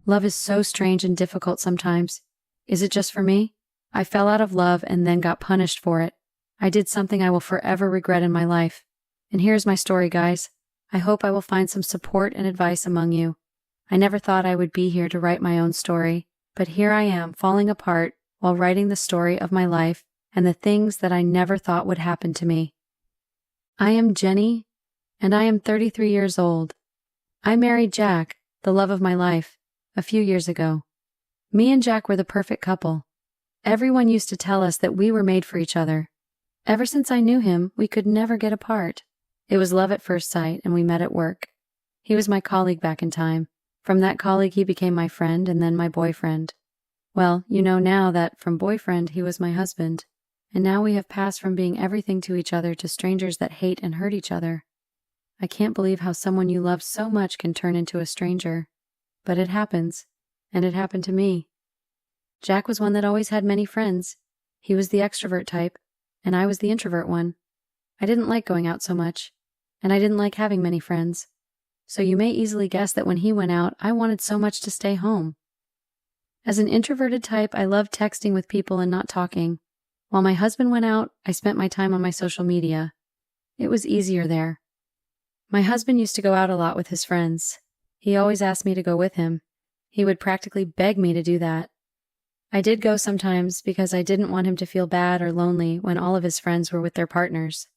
Love is so strange and difficult sometimes. Is it just for me? I fell out of love and then got punished for it. I did something I will forever regret in my life. And here's my story, guys. I hope I will find some support and advice among you. I never thought I would be here to write my own story, but here I am falling apart while writing the story of my life and the things that I never thought would happen to me. I am Jenny, and I am 33 years old. I married Jack, the love of my life, a few years ago. Me and Jack were the perfect couple. Everyone used to tell us that we were made for each other. Ever since I knew him, we could never get apart. It was love at first sight, and we met at work. He was my colleague back in time. From that colleague, he became my friend and then my boyfriend. Well, you know now that from boyfriend, he was my husband. And now we have passed from being everything to each other to strangers that hate and hurt each other. I can't believe how someone you love so much can turn into a stranger. But it happens, and it happened to me. Jack was one that always had many friends. He was the extrovert type, and I was the introvert one. I didn't like going out so much, and I didn't like having many friends. So you may easily guess that when he went out, I wanted so much to stay home. As an introverted type, I loved texting with people and not talking. While my husband went out, I spent my time on my social media. It was easier there. My husband used to go out a lot with his friends. He always asked me to go with him. He would practically beg me to do that. I did go sometimes because I didn't want him to feel bad or lonely when all of his friends were with their partners.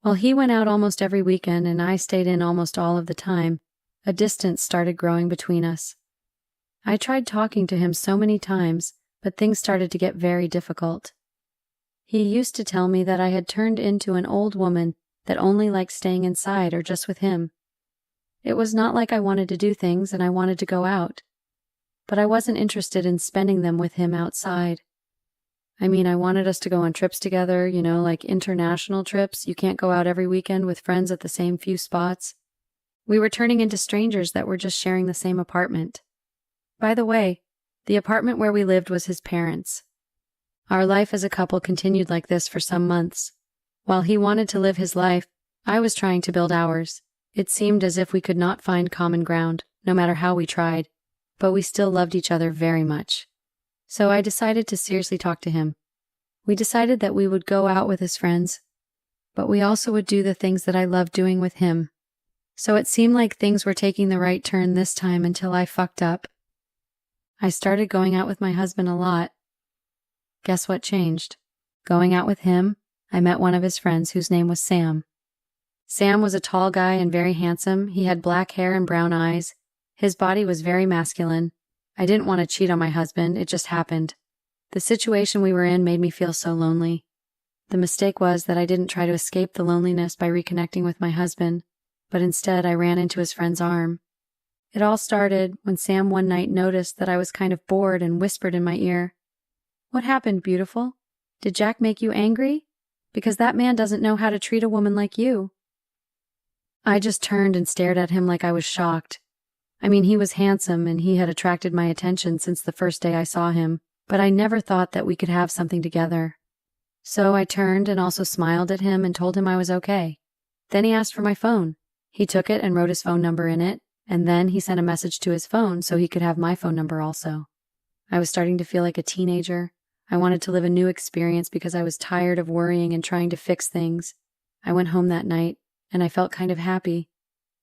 While he went out almost every weekend and I stayed in almost all of the time, a distance started growing between us. I tried talking to him so many times, but things started to get very difficult. He used to tell me that I had turned into an old woman that only liked staying inside or just with him. It was not like I wanted to do things and I wanted to go out, but I wasn't interested in spending them with him outside. I mean, I wanted us to go on trips together, like international trips. You can't go out every weekend with friends at the same few spots. We were turning into strangers that were just sharing the same apartment. By the way, the apartment where we lived was his parents'. Our life as a couple continued like this for some months. While he wanted to live his life, I was trying to build ours. It seemed as if we could not find common ground, no matter how we tried, but we still loved each other very much. So I decided to seriously talk to him. We decided that we would go out with his friends, but we also would do the things that I loved doing with him. So it seemed like things were taking the right turn this time until I fucked up. I started going out with my husband a lot. Guess what changed? Going out with him, I met one of his friends whose name was Sam. Sam was a tall guy and very handsome. He had black hair and brown eyes. His body was very masculine. I didn't want to cheat on my husband, it just happened. The situation we were in made me feel so lonely. The mistake was that I didn't try to escape the loneliness by reconnecting with my husband, but instead I ran into his friend's arm. It all started when Sam one night noticed that I was kind of bored and whispered in my ear, "What happened, beautiful? Did Jack make you angry? Because that man doesn't know how to treat a woman like you." I just turned and stared at him like I was shocked. I mean, he was handsome and he had attracted my attention since the first day I saw him, but I never thought that we could have something together. So I turned and also smiled at him and told him I was okay. Then he asked for my phone. He took it and wrote his phone number in it, and then he sent a message to his phone so he could have my phone number also. I was starting to feel like a teenager. I wanted to live a new experience because I was tired of worrying and trying to fix things. I went home that night, and I felt kind of happy.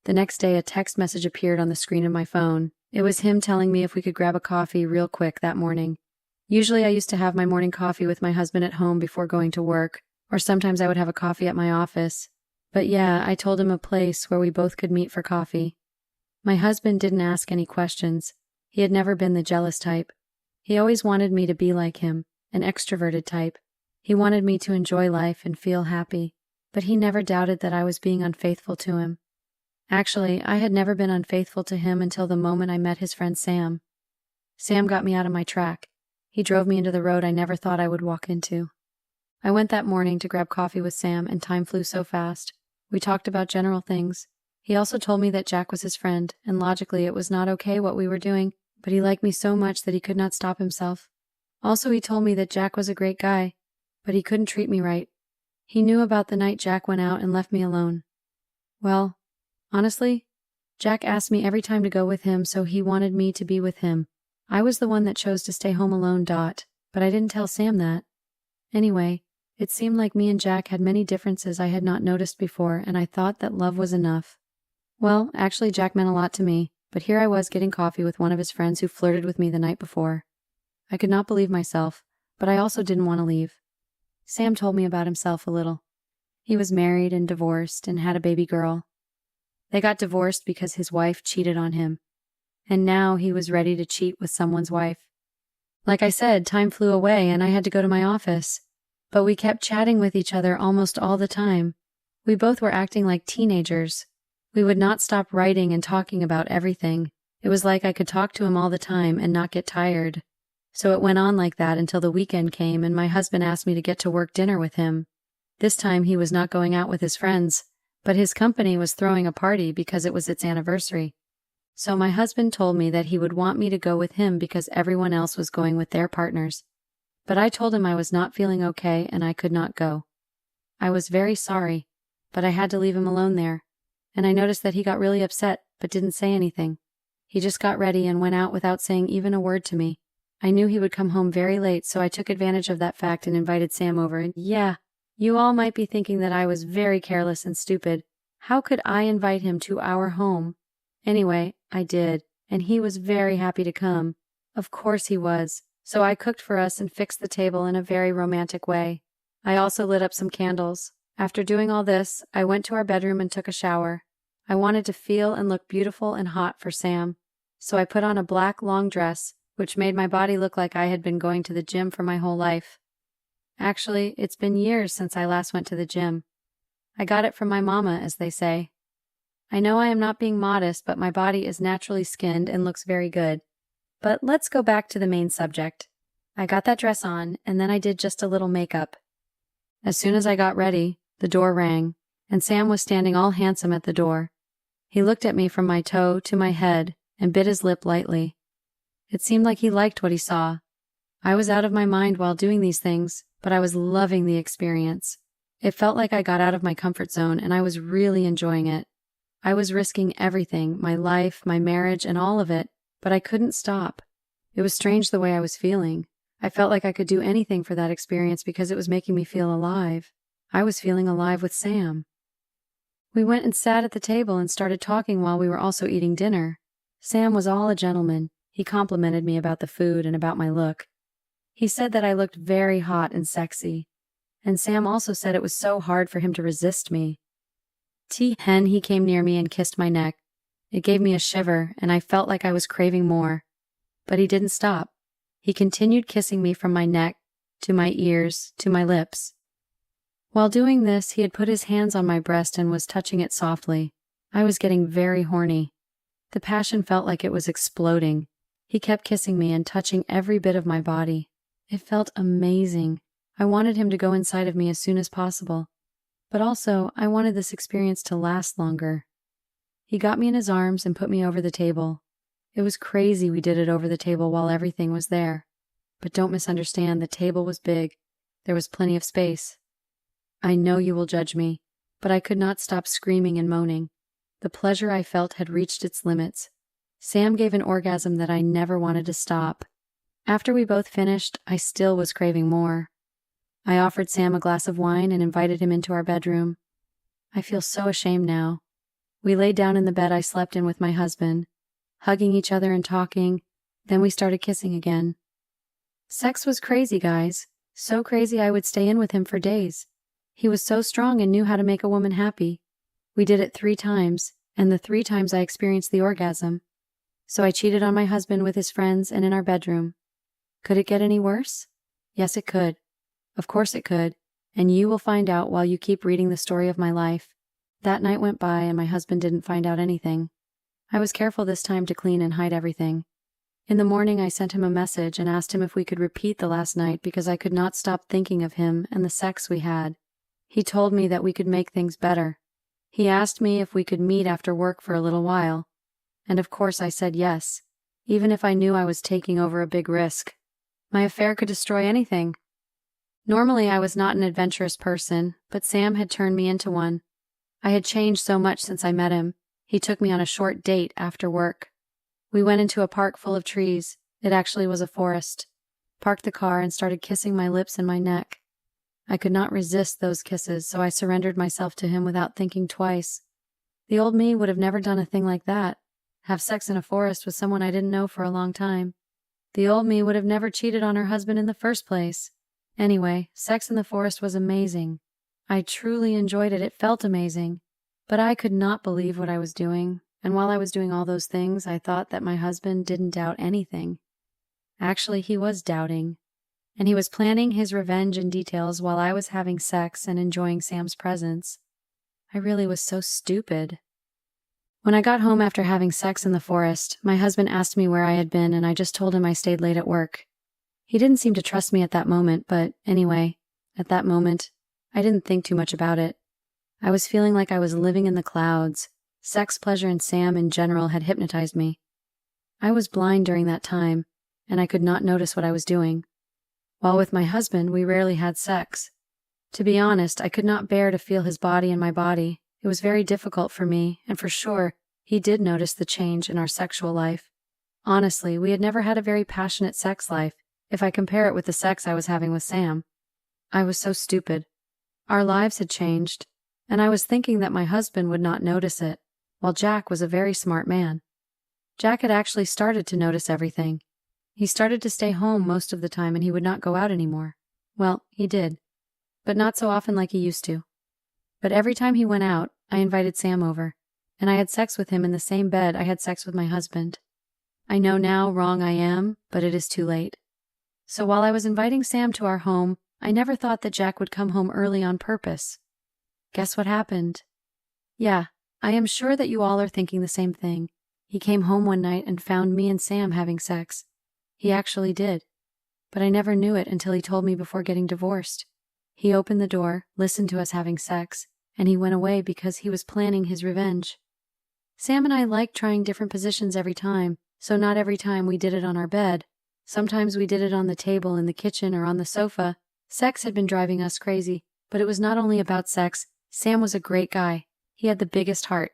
The next day, a text message appeared on the screen of my phone. It was him telling me if we could grab a coffee real quick that morning. Usually I used to have my morning coffee with my husband at home before going to work, or sometimes I would have a coffee at my office. But yeah, I told him a place where we both could meet for coffee. My husband didn't ask any questions. He had never been the jealous type. He always wanted me to be like him, an extroverted type. He wanted me to enjoy life and feel happy, but he never doubted that I was being unfaithful to him. Actually, I had never been unfaithful to him until the moment I met his friend Sam. Sam got me out of my track. He drove me into the road I never thought I would walk into. I went that morning to grab coffee with Sam, and time flew so fast. We talked about general things. He also told me that Jack was his friend, and logically it was not okay what we were doing, but he liked me so much that he could not stop himself. Also, he told me that Jack was a great guy, but he couldn't treat me right. He knew about the night Jack went out and left me alone. Well, honestly, Jack asked me every time to go with him, so he wanted me to be with him. I was the one that chose to stay home alone. But I didn't tell Sam that. Anyway, it seemed like me and Jack had many differences I had not noticed before, and I thought that love was enough. Well, actually, Jack meant a lot to me, but here I was getting coffee with one of his friends who flirted with me the night before. I could not believe myself, but I also didn't want to leave. Sam told me about himself a little. He was married and divorced and had a baby girl. They got divorced because his wife cheated on him, and now he was ready to cheat with someone's wife. Like I said, time flew away and I had to go to my office, but we kept chatting with each other almost all the time. We both were acting like teenagers. We would not stop writing and talking about everything. It was like I could talk to him all the time and not get tired. So it went on like that until the weekend came and my husband asked me to get to work dinner with him. This time he was not going out with his friends, but his company was throwing a party because it was its anniversary. So my husband told me that he would want me to go with him because everyone else was going with their partners. But I told him I was not feeling okay and I could not go. I was very sorry, but I had to leave him alone there, and I noticed that he got really upset but didn't say anything. He just got ready and went out without saying even a word to me. I knew he would come home very late, so I took advantage of that fact and invited Sam over. And yeah, you all might be thinking that I was very careless and stupid. How could I invite him to our home? Anyway, I did, and he was very happy to come. Of course he was. So I cooked for us and fixed the table in a very romantic way. I also lit up some candles. After doing all this, I went to our bedroom and took a shower. I wanted to feel and look beautiful and hot for Sam, so I put on a black long dress, which made my body look like I had been going to the gym for my whole life. Actually, it's been years since I last went to the gym. I got it from my mama, as they say. I know I am not being modest, but my body is naturally skinned and looks very good. But let's go back to the main subject. I got that dress on, and then I did just a little makeup. As soon as I got ready, the door rang, and Sam was standing all handsome at the door. He looked at me from my toe to my head and bit his lip lightly. It seemed like he liked what he saw. I was out of my mind while doing these things, but I was loving the experience. It felt like I got out of my comfort zone, and I was really enjoying it. I was risking everything, my life, my marriage, and all of it, but I couldn't stop. It was strange the way I was feeling. I felt like I could do anything for that experience because it was making me feel alive. I was feeling alive with Sam. We went and sat at the table and started talking while we were also eating dinner. Sam was all a gentleman. He complimented me about the food and about my look. He said that I looked very hot and sexy. And Sam also said it was so hard for him to resist me. Then he came near me and kissed my neck. It gave me a shiver, and I felt like I was craving more. But he didn't stop. He continued kissing me from my neck, to my ears, to my lips. While doing this, he had put his hands on my breast and was touching it softly. I was getting very horny. The passion felt like it was exploding. He kept kissing me and touching every bit of my body. It felt amazing. I wanted him to go inside of me as soon as possible. But also, I wanted this experience to last longer. He got me in his arms and put me over the table. It was crazy we did it over the table while everything was there. But don't misunderstand, the table was big. There was plenty of space. I know you will judge me, but I could not stop screaming and moaning. The pleasure I felt had reached its limits. Sam gave an orgasm that I never wanted to stop. After we both finished, I still was craving more. I offered Sam a glass of wine and invited him into our bedroom. I feel so ashamed now. We laid down in the bed I slept in with my husband, hugging each other and talking. Then we started kissing again. Sex was crazy, guys. So crazy I would stay in with him for days. He was so strong and knew how to make a woman happy. We did it 3 times, and the 3 times I experienced the orgasm. So I cheated on my husband with his friends and in our bedroom. Could it get any worse? Yes, it could. Of course it could, and you will find out while you keep reading the story of my life. That night went by and my husband didn't find out anything. I was careful this time to clean and hide everything. In the morning I sent him a message and asked him if we could repeat the last night because I could not stop thinking of him and the sex we had. He told me that we could make things better. He asked me if we could meet after work for a little while. And of course I said yes, even if I knew I was taking over a big risk. My affair could destroy anything. Normally I was not an adventurous person, but Sam had turned me into one. I had changed so much since I met him. He took me on a short date after work. We went into a park full of trees. It actually was a forest. Parked the car and started kissing my lips and my neck. I could not resist those kisses, so I surrendered myself to him without thinking twice. The old me would have never done a thing like that. Have sex in a forest with someone I didn't know for a long time. The old me would have never cheated on her husband in the first place. Anyway, sex in the forest was amazing. I truly enjoyed it. It felt amazing. But I could not believe what I was doing, and while I was doing all those things, I thought that my husband didn't doubt anything. Actually, he was doubting, and he was planning his revenge in details while I was having sex and enjoying Sam's presence. I really was so stupid. When I got home after having sex in the forest, my husband asked me where I had been, and I just told him I stayed late at work. He didn't seem to trust me at that moment, but anyway, at that moment, I didn't think too much about it. I was feeling like I was living in the clouds. Sex, pleasure, and Sam in general had hypnotized me. I was blind during that time, and I could not notice what I was doing. While with my husband, we rarely had sex. To be honest, I could not bear to feel his body in my body. It was very difficult for me, and for sure, he did notice the change in our sexual life. Honestly, we had never had a very passionate sex life, if I compare it with the sex I was having with Sam. I was so stupid. Our lives had changed, and I was thinking that my husband would not notice it, while Jack was a very smart man. Jack had actually started to notice everything. He started to stay home most of the time and he would not go out anymore. Well, he did, but not so often like he used to. But every time he went out, I invited Sam over, and I had sex with him in the same bed I had sex with my husband. I know now wrong I am, but it is too late. So while I was inviting Sam to our home, I never thought that Jack would come home early on purpose. Guess what happened? Yeah, I am sure that you all are thinking the same thing. He came home one night and found me and Sam having sex. He actually did. But I never knew it until he told me before getting divorced. He opened the door, listened to us having sex, and he went away because he was planning his revenge. Sam and I liked trying different positions every time, so not every time we did it on our bed. Sometimes we did it on the table in the kitchen or on the sofa. Sex had been driving us crazy, but it was not only about sex. Sam was a great guy. He had the biggest heart.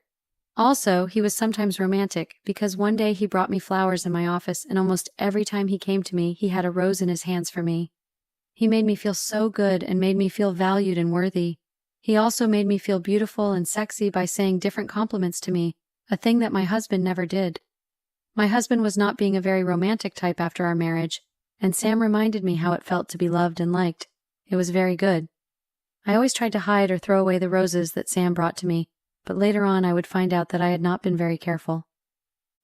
Also, he was sometimes romantic, because one day he brought me flowers in my office, and almost every time he came to me, he had a rose in his hands for me. He made me feel so good and made me feel valued and worthy. He also made me feel beautiful and sexy by saying different compliments to me, a thing that my husband never did. My husband was not being a very romantic type after our marriage, and Sam reminded me how it felt to be loved and liked. It was very good. I always tried to hide or throw away the roses that Sam brought to me, but later on I would find out that I had not been very careful.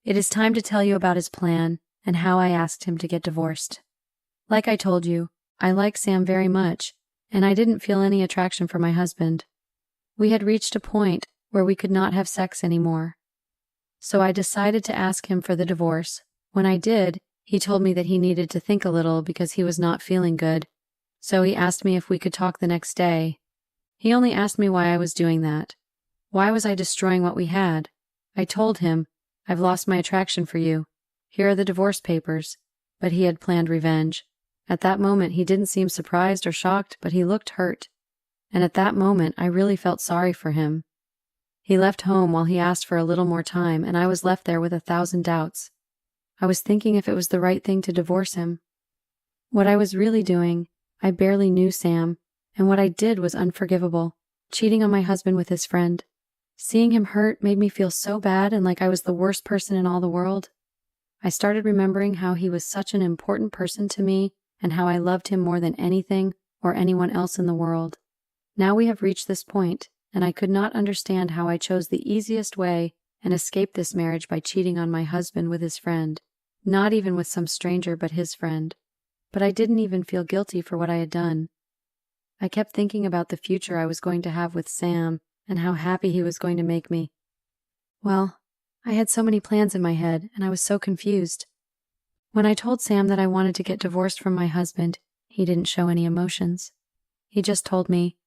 It is time to tell you about his plan and how I asked him to get divorced. Like I told you, I like Sam very much, and I didn't feel any attraction for my husband. We had reached a point where we could not have sex anymore. So I decided to ask him for the divorce. When I did, he told me that he needed to think a little because he was not feeling good. So he asked me if we could talk the next day. He only asked me why I was doing that. Why was I destroying what we had? I told him, I've lost my attraction for you. Here are the divorce papers. But he had planned revenge. At that moment, he didn't seem surprised or shocked, but he looked hurt. And at that moment, I really felt sorry for him. He left home while he asked for a little more time, and I was left there with 1,000 doubts. I was thinking if it was the right thing to divorce him. What I was really doing, I barely knew Sam, and what I did was unforgivable, cheating on my husband with his friend. Seeing him hurt made me feel so bad and like I was the worst person in all the world. I started remembering how he was such an important person to me and how I loved him more than anything or anyone else in the world. Now we have reached this point, and I could not understand how I chose the easiest way and escaped this marriage by cheating on my husband with his friend, not even with some stranger but his friend. But I didn't even feel guilty for what I had done. I kept thinking about the future I was going to have with Sam and how happy he was going to make me. Well, I had so many plans in my head, and I was so confused. When I told Sam that I wanted to get divorced from my husband, he didn't show any emotions. He just told me,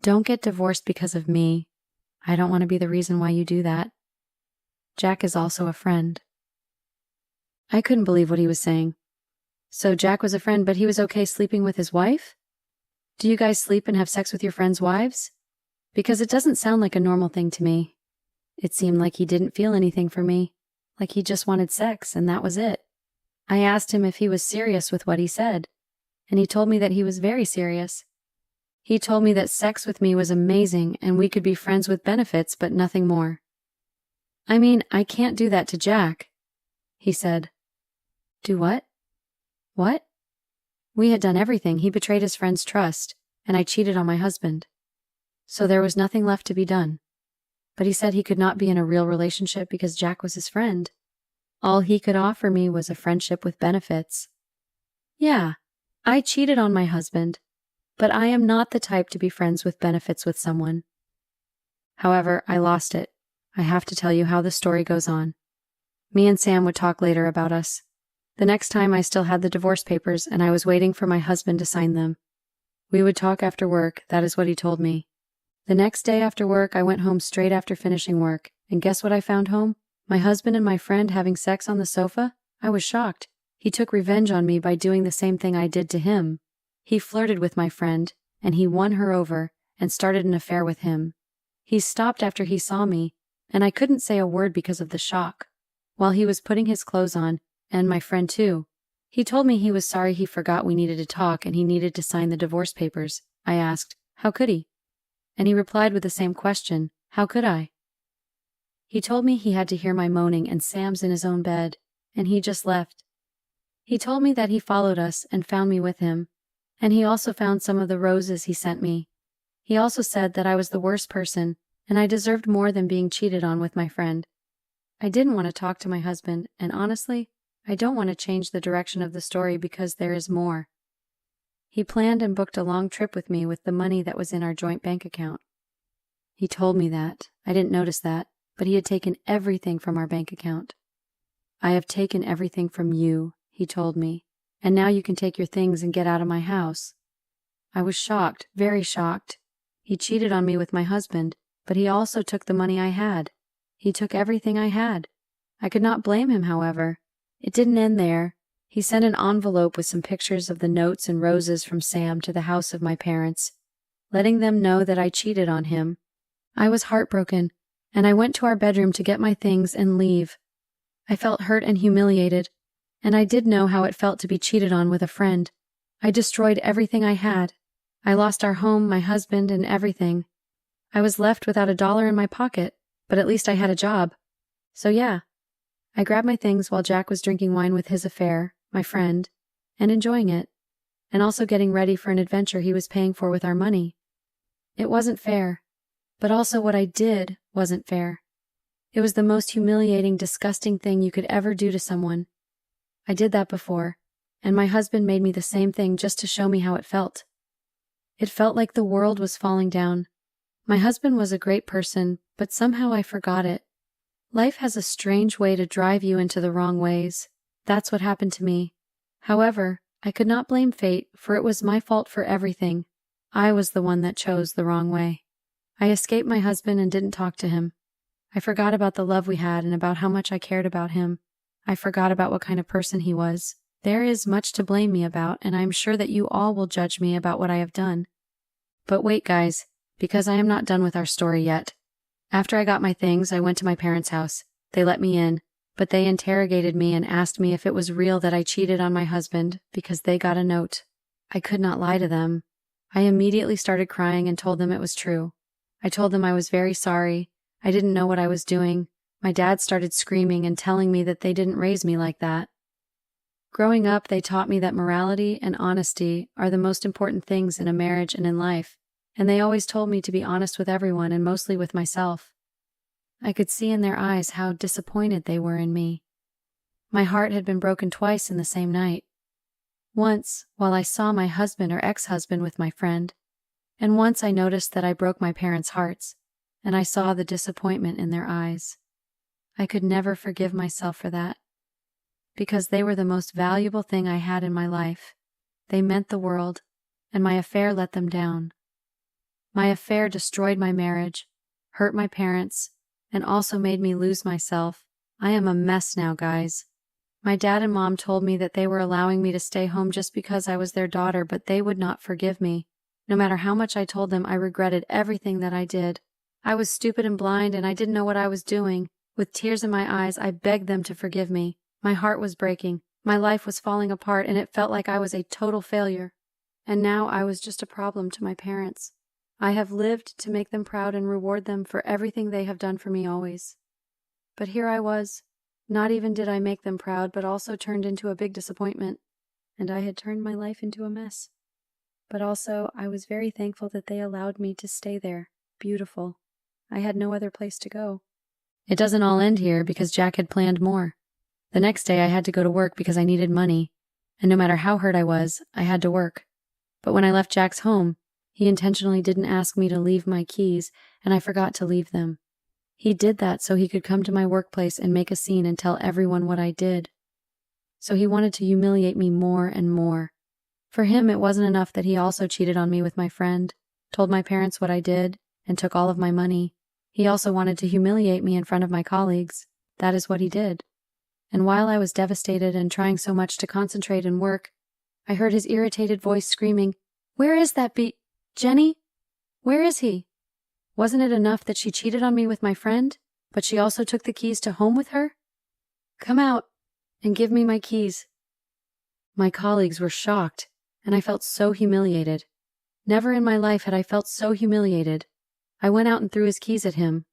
"Don't get divorced because of me. I don't want to be the reason why you do that. Jack is also a friend." I couldn't believe what he was saying. So Jack was a friend, but he was okay sleeping with his wife? Do you guys sleep and have sex with your friends' wives? Because it doesn't sound like a normal thing to me. It seemed like he didn't feel anything for me, like he just wanted sex, and that was it. I asked him if he was serious with what he said, and he told me that he was very serious. He told me that sex with me was amazing and we could be friends with benefits, but nothing more. I mean, I can't do that to Jack, he said. Do what? What? We had done everything. He betrayed his friend's trust, and I cheated on my husband. So there was nothing left to be done. But he said he could not be in a real relationship because Jack was his friend. All he could offer me was a friendship with benefits. Yeah, I cheated on my husband, but I am not the type to be friends with benefits with someone. However, I lost it. I have to tell you how the story goes on. Me and Sam would talk later about us. The next time I still had the divorce papers and I was waiting for my husband to sign them. We would talk after work, that is what he told me. The next day after work, I went home straight after finishing work, and guess what I found home? My husband and my friend having sex on the sofa? I was shocked. He took revenge on me by doing the same thing I did to him. He flirted with my friend, and he won her over and started an affair with him. He stopped after he saw me, and I couldn't say a word because of the shock. While he was putting his clothes on, and my friend too, he told me he was sorry he forgot we needed to talk and he needed to sign the divorce papers. I asked, how could he? And he replied with the same question, how could I? He told me he had to hear my moaning and Sam's in his own bed, and he just left. He told me that he followed us and found me with him, and he also found some of the roses he sent me. He also said that I was the worst person, and I deserved more than being cheated on with my friend. I didn't want to talk to my husband, and honestly, I don't want to change the direction of the story because there is more. He planned and booked a long trip with me with the money that was in our joint bank account. He told me that. I didn't notice that, but he had taken everything from our bank account. I have taken everything from you, he told me, and now you can take your things and get out of my house. I was shocked, very shocked. He cheated on me with my husband, but he also took the money I had. He took everything I had. I could not blame him, however. It didn't end there. He sent an envelope with some pictures of the notes and roses from Sam to the house of my parents, letting them know that I cheated on him. I was heartbroken, and I went to our bedroom to get my things and leave. I felt hurt and humiliated, and I did know how it felt to be cheated on with a friend. I destroyed everything I had. I lost our home, my husband, and everything. I was left without $1 in my pocket, but at least I had a job. So yeah, I grabbed my things while Jack was drinking wine with his affair, my friend, and enjoying it, and also getting ready for an adventure he was paying for with our money. It wasn't fair, but also what I did wasn't fair. It was the most humiliating, disgusting thing you could ever do to someone. I did that before, and my husband made me the same thing just to show me how it felt. It felt like the world was falling down. My husband was a great person, but somehow I forgot it. Life has a strange way to drive you into the wrong ways. That's what happened to me. However, I could not blame fate, for it was my fault for everything. I was the one that chose the wrong way. I escaped my husband and didn't talk to him. I forgot about the love we had and about how much I cared about him. I forgot about what kind of person he was. There is much to blame me about, and I am sure that you all will judge me about what I have done. But wait, guys, because I am not done with our story yet. After I got my things, I went to my parents' house. They let me in, but they interrogated me and asked me if it was real that I cheated on my husband because they got a note. I could not lie to them. I immediately started crying and told them it was true. I told them I was very sorry. I didn't know what I was doing. My dad started screaming and telling me that they didn't raise me like that. Growing up, they taught me that morality and honesty are the most important things in a marriage and in life, and they always told me to be honest with everyone and mostly with myself. I could see in their eyes how disappointed they were in me. My heart had been broken twice in the same night. Once, while I saw my husband or ex-husband with my friend, and once I noticed that I broke my parents' hearts, and I saw the disappointment in their eyes. I could never forgive myself for that, because they were the most valuable thing I had in my life. They meant the world, and my affair let them down. My affair destroyed my marriage, hurt my parents, and also made me lose myself. I am a mess now, guys. My dad and mom told me that they were allowing me to stay home just because I was their daughter, but they would not forgive me. No matter how much I told them, I regretted everything that I did. I was stupid and blind, and I didn't know what I was doing. With tears in my eyes, I begged them to forgive me. My heart was breaking. My life was falling apart, and it felt like I was a total failure. And now I was just a problem to my parents. I have lived to make them proud and reward them for everything they have done for me always. But here I was. Not even did I make them proud, but also turned into a big disappointment. And I had turned my life into a mess. But also, I was very thankful that they allowed me to stay there, beautiful. I had no other place to go. It doesn't all end here because Jack had planned more. The next day I had to go to work because I needed money, and no matter how hurt I was, I had to work. But when I left Jack's home, he intentionally didn't ask me to leave my keys, and I forgot to leave them. He did that so he could come to my workplace and make a scene and tell everyone what I did. So he wanted to humiliate me more and more. For him, it wasn't enough that he also cheated on me with my friend, told my parents what I did, and took all of my money. He also wanted to humiliate me in front of my colleagues. That is what he did. And while I was devastated and trying so much to concentrate and work, I heard his irritated voice screaming, "Where is that Jenny? Where is he? Wasn't it enough that she cheated on me with my friend, but she also took the keys to home with her? Come out and give me my keys." My colleagues were shocked, and I felt so humiliated. Never in my life had I felt so humiliated. I went out and threw his keys at him.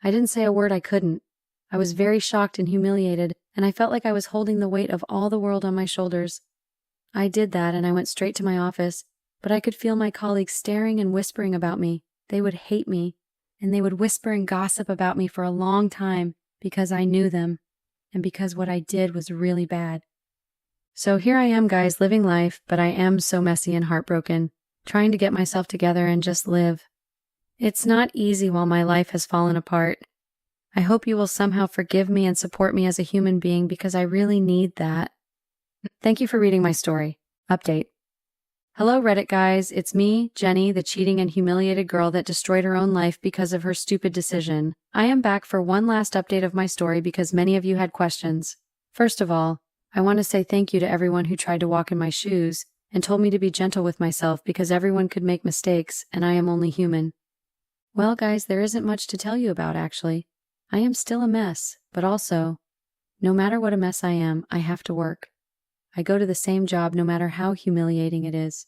I didn't say a word I couldn't. I was very shocked and humiliated, and I felt like I was holding the weight of all the world on my shoulders. I did that, and I went straight to my office, but I could feel my colleagues staring and whispering about me. They would hate me, and they would whisper and gossip about me for a long time because I knew them, and because what I did was really bad. So here I am, guys, living life, but I am so messy and heartbroken, trying to get myself together and just live. It's not easy while my life has fallen apart. I hope you will somehow forgive me and support me as a human being because I really need that. Thank you for reading my story. Update. Hello, Reddit guys. It's me, Jenny, the cheating and humiliated girl that destroyed her own life because of her stupid decision. I am back for one last update of my story because many of you had questions. First of all, I want to say thank you to everyone who tried to walk in my shoes and told me to be gentle with myself because everyone could make mistakes and I am only human. Well, guys, there isn't much to tell you about, actually. I am still a mess, but also, no matter what a mess I am, I have to work. I go to the same job no matter how humiliating it is.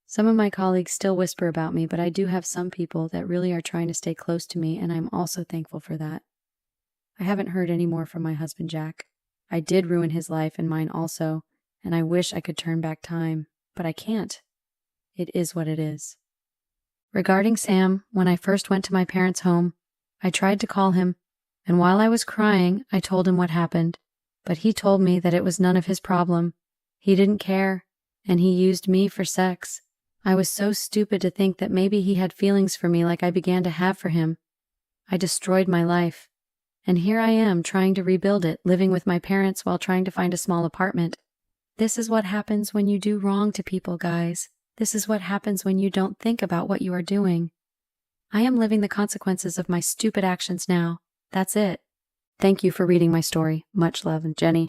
Some of my colleagues still whisper about me, but I do have some people that really are trying to stay close to me, and I'm also thankful for that. I haven't heard any more from my husband, Jack. I did ruin his life and mine also, and I wish I could turn back time, but I can't. It is what it is. Regarding Sam, when I first went to my parents' home, I tried to call him, and while I was crying, I told him what happened, but he told me that it was none of his problem. He didn't care, and he used me for sex. I was so stupid to think that maybe he had feelings for me like I began to have for him. I destroyed my life. And here I am trying to rebuild it, living with my parents while trying to find a small apartment. This is what happens when you do wrong to people, guys. This is what happens when you don't think about what you are doing. I am living the consequences of my stupid actions now. That's it. Thank you for reading my story. Much love, Jenny.